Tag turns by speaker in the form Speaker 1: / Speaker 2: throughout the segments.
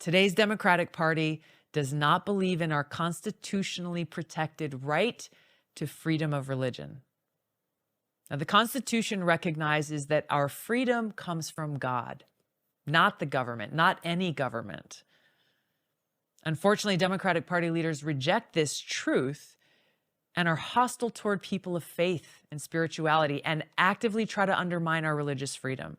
Speaker 1: Today's Democratic Party does not believe in our constitutionally protected right to freedom of religion. Now, the Constitution recognizes that our freedom comes from God, not the government, not any government. Unfortunately, Democratic Party leaders reject this truth and are hostile toward people of faith and spirituality and actively try to undermine our religious freedom.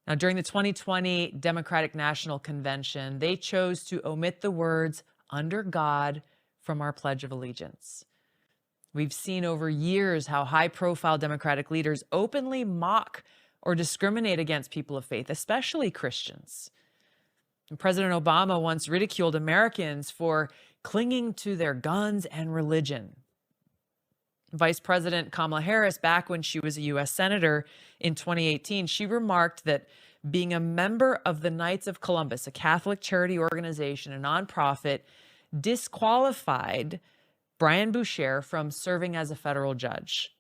Speaker 1: Now, during the 2020 Democratic National Convention, they chose to omit the words "under God" from our Pledge of Allegiance. We've seen over years how high-profile Democratic leaders openly mock or discriminate against people of faith, especially Christians. And President Obama once ridiculed Americans for clinging to their guns and religion. Vice President Kamala Harris, back when she was a U.S. Senator in 2018, she remarked that being a member of the Knights of Columbus, a Catholic charity organization, a nonprofit, disqualified Brian Boucher from serving as a federal judge.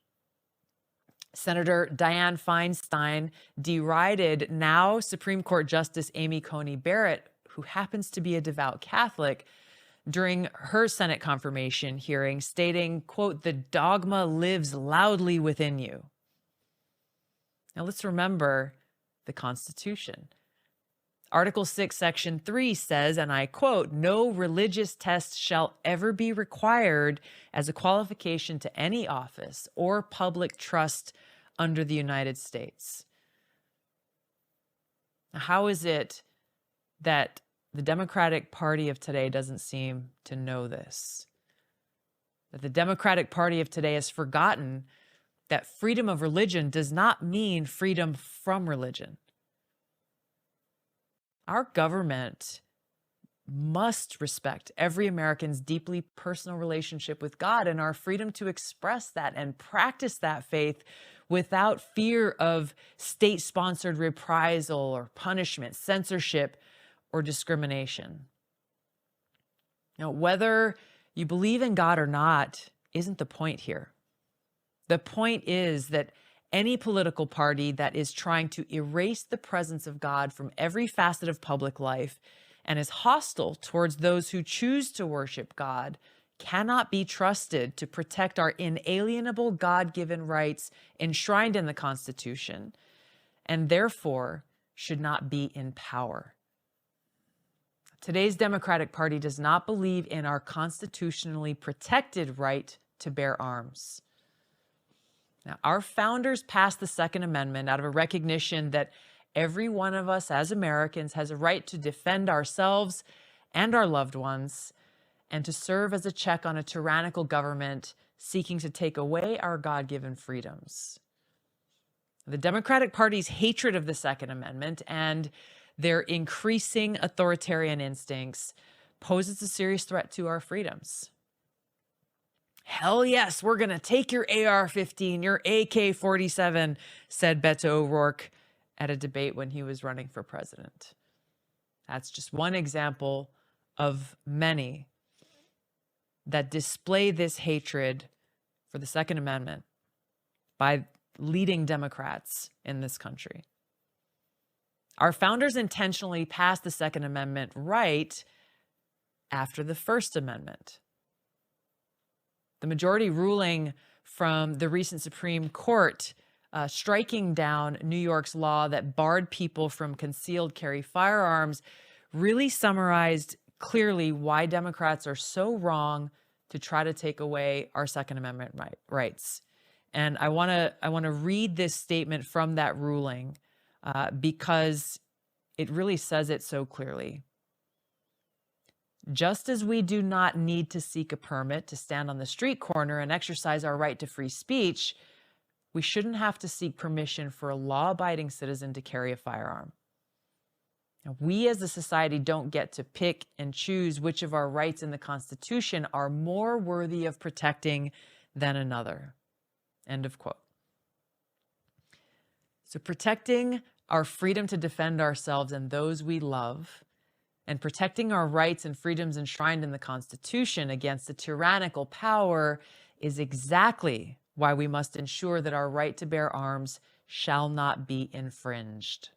Speaker 1: Senator Dianne Feinstein derided now Supreme Court Justice Amy Coney Barrett, who happens to be a devout Catholic, during her Senate confirmation hearing, stating, quote, "The dogma lives loudly within you." Now let's remember the Constitution. Article 6, Section 3 says, and I quote, "No religious test shall ever be required as a qualification to any office or public trust under the United States." Now, how is it that the Democratic Party of today doesn't seem to know this? That the Democratic Party of today has forgotten that freedom of religion does not mean freedom from religion. Our government must respect every American's deeply personal relationship with God and our freedom to express that and practice that faith without fear of state-sponsored reprisal or punishment, censorship, or discrimination. Now, whether you believe in God or not isn't the point here. The point is that any political party that is trying to erase the presence of God from every facet of public life and is hostile towards those who choose to worship God cannot be trusted to protect our inalienable God-given rights enshrined in the Constitution, and therefore should not be in power. Today's Democratic Party does not believe in our constitutionally protected right to bear arms. Now, our founders passed the Second Amendment out of a recognition that every one of us as Americans has a right to defend ourselves and our loved ones and to serve as a check on a tyrannical government seeking to take away our God-given freedoms. The Democratic Party's hatred of the Second Amendment and their increasing authoritarian instincts poses a serious threat to our freedoms. Hell yes, we're going to take your AR-15, your AK-47, said Beto O'Rourke at a debate when he was running for president. That's just one example of many that display this hatred for the Second Amendment by leading Democrats in this country. Our founders intentionally passed the Second Amendment right after the First Amendment. The majority ruling from the recent Supreme Court striking down New York's law that barred people from concealed carry firearms really summarized clearly why Democrats are so wrong to try to take away our Second Amendment rights. And I want to read this statement from that ruling because it really says it so clearly. Just as we do not need to seek a permit to stand on the street corner and exercise our right to free speech, we shouldn't have to seek permission for a law-abiding citizen to carry a firearm. Now, we as a society don't get to pick and choose which of our rights in the Constitution are more worthy of protecting than another. End of quote. So protecting our freedom to defend ourselves and those we love, and protecting our rights and freedoms enshrined in the Constitution against a tyrannical power is exactly why we must ensure that our right to bear arms shall not be infringed.